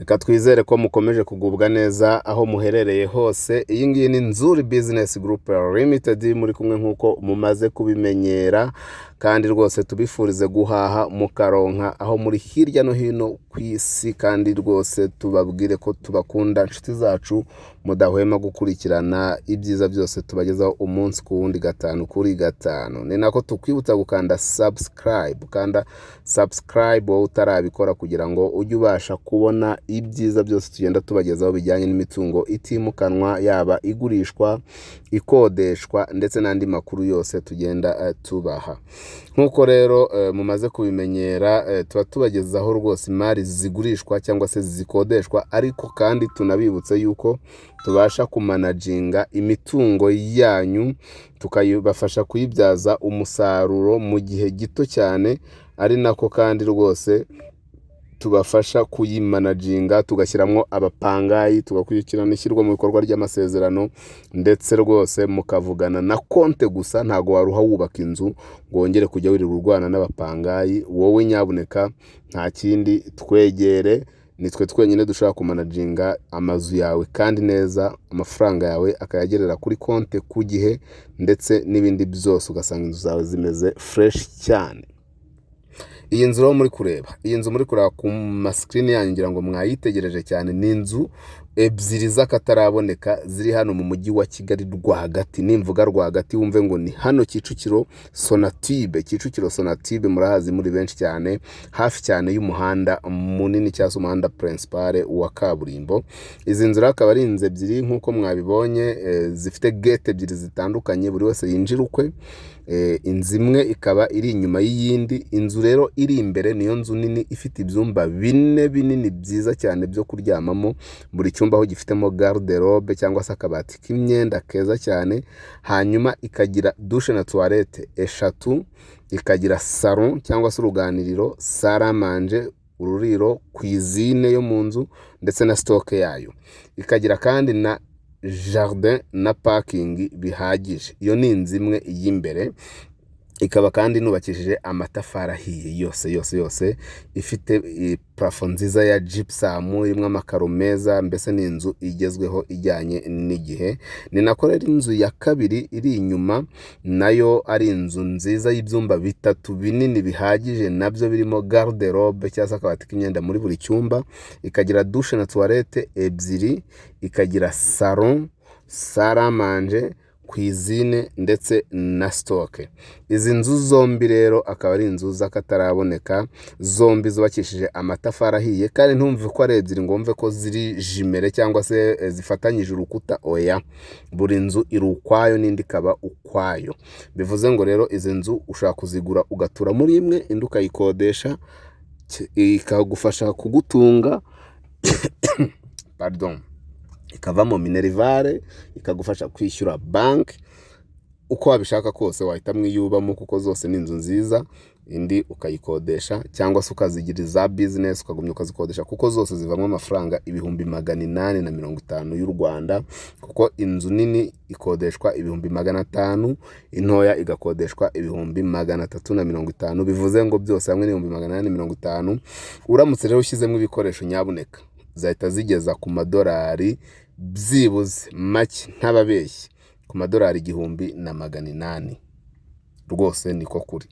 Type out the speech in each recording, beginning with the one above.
Reka twizere ko mukomeje kugubwa neza aho muherereye hose. Iyi ngiyi ni NZURI Business Group Limited, muri kumwe nk'uko mumaze kubimenyera, kandi rwose tubifurize guhaha mukaronka aho muri hirya no hino ku isi, kandi rwose tubabwire ko tubakunda inshuti zacu mudahwema gukurikirana ibyiza byose tubagezaho umunsi ku wundi, gatanu kuri gatanu. Ni nako tukwibutsa gukanda subscribe wowe utarabikora, kugira ngo ujye ubasha kubona ibyiza byose tugenda tubagezaho bijyanye n'imitungo itimukanwa, yaba igurishwa, ikodeshwa ndetse n'andi makuru yose tugenda tubaha. Nkuko rero mumaze kubimenyera, tuba tubagezaho rwose imari zigurishwa cyangwa se zikodeshwa, ariko kandi tunabibutse yuko tubasha kumanaginga imitungo yanyu, tukayibafasha kuyibyaza umusaruro mu gihe gito cyane, ari nako kandi rwose tubafasha kuyimanaginga, tugashyiramo abapangayi, tugakurikirana ishyirwa mu bikorwa ry'amasezerano, ndetse rwose mukavugana na konte gusa. Ntago waruha wubaka inzu ngo wongere kujya wirirwa urwana n'abapangayi. Wowe nyabuneka nta kindi, twegere, nitwe twenyine dushaka kumanaginga amazu yawe kandi neza, amafaranga yawe akayagerera kuri konte ku gihe, ndetse n'ibindi byose ugasanga inzu zawe zimeze fresh cyane. Iyi nzu rero muri kureba, ku maskrini yanyu, ngira ngo mwayitegereje cyane. Ni inzu ebyiri z'akataraboneka ziri hano mu mujyi wa Kigali rwagati. Nimvuga rwagati wumve ngo ni hano Kicukiro-Sonatube. Kicukiro-Sonatube murahazi muri benshi cyane, hafi cyane y'umuhanda munini cyangwa umuhanda principal wa kaburimbo. Izi nzu akaba ari inzu ebyiri nk'uko mwabibonye, zifite gate ebyiri zitandukanye, buri wese yinjira ukwe. Inzu imwe ikaba iri inyuma y'iyindi. Inzu rero iri imbere niyo nzu nini, ifite ibyumba bine binini byiza cyane byo kuryamamo, buri cyumba aho gifitemo garde-robe cyangwa se akabati k'imyenda keza cyane. Hanyuma ikagira douche na toilette eshatu, ikagira salon cyangwa se uruganiriro, salle à manger, ururiro, cuisine yo mu nzu, ndetse na stock yayo. Ikagira kandi na jardin na parking bihagije. Iyo ni inzu imwe y'imbere. Ikaba kandi inubakishije amatafari ahiye yose, ifite plafond nziza ya gypsum, irimo amakaro meza, mbese ni inzu igezweho ijyanye n'igihe. Ni nako rero inzu ya kabiri iri inyuma, nayo ari inzu nziza y'ibyumba bitatu binini bihagije, nabyo birimo garde-robe cyangwa se akabati k'imyenda muri buri cyumba. Ikagira douche na toilette ebyiri, ikagira salon, salle à manger, cuisine ndetse na stock. Izi nzu zombi rero akaba ari inzu z'akataraboneka, zombi zubakishije amatafari ahiye, kandi ntumve ko ari ebyiri ngo wumve ko ziri jimere cyangwa se zifatanyije urukuta. Oya, buri nzu iri ukwayo n'indi ikaba ukwayo. Bivuze ngo rero izi nzu ushaka kuzigura ugatura muri imwe, indi ukayikodesha, ikagufasha kugutunga pardon, ikavamo minerivare, ikagufasha kwishyura bank. Uko wabishaka kose wahita mwiyubamo, kuko zose ni inzu nziza. Indi ukayikodesha cyangwa se ukazigira za business, ukagumya ukazikodesha, kuko zose zivamo amafaranga ibihumbi 850 y'u Rwanda, kuko inzu nini ikodeshwa ibihumbi 500, intoya igakodeshwa ibihumbi 350. Bivuze ngo byose hamwe ni ibihumbi 850. Uramutse rero ushyizemo ibikoresho, nyabuneka zahita zigeza ku madolari byibuze make, ntababeshyi, ku madolari 1,800. Rwose niko kuri.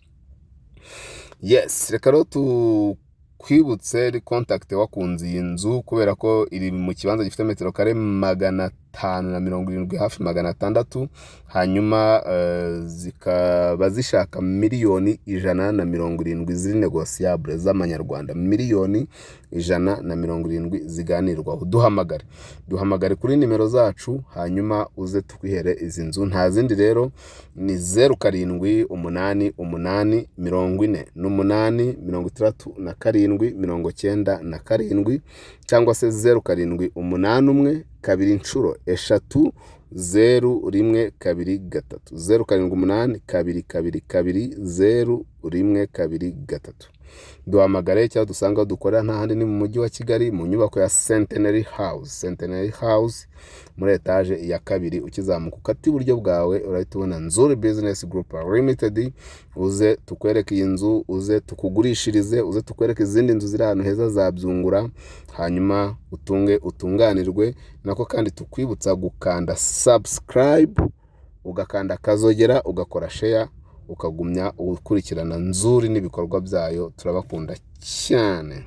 Yes, reka rero tukwibutse contact wakunze iyi nzu, kubera ko iri mu kibanza gifite metero kare 570, hafi 600. Hanyuma zikaba zishaka miliyoni 170 ziri negotiable z'amanyarwanda, miliyoni 170 ziganirwaho. Duhamagare kuri nimero zacu, hanyuma uze tukwihere izi nzu. Nta zindi rero, ni 0748686797, cyangwa se 0781 2 0 1 2 3, 078222 0 1 2 2 0 1 2 3. duhamagare cyangwa dusanga dukorera nta handi ni mu mujyi wa Kigali mu nyubako ya Centenary House muri etage ya 2 ukizamuka ukati iburyo bwawe urahita ubona Nzuri Business Group Limited. Uze tukwereke iyi nzu, uze tukugurishirize, uze tukwereke izindi nzu ziri ahantu heza zabyungura, hanyuma utunganirwe. Nako kandi tukwibutsa gukanda subscribe, ugakanda kazogera, ugakora share, ukagumya ukurikirana Nzuri n'ibikorwa byayo. Turabakunda cyane.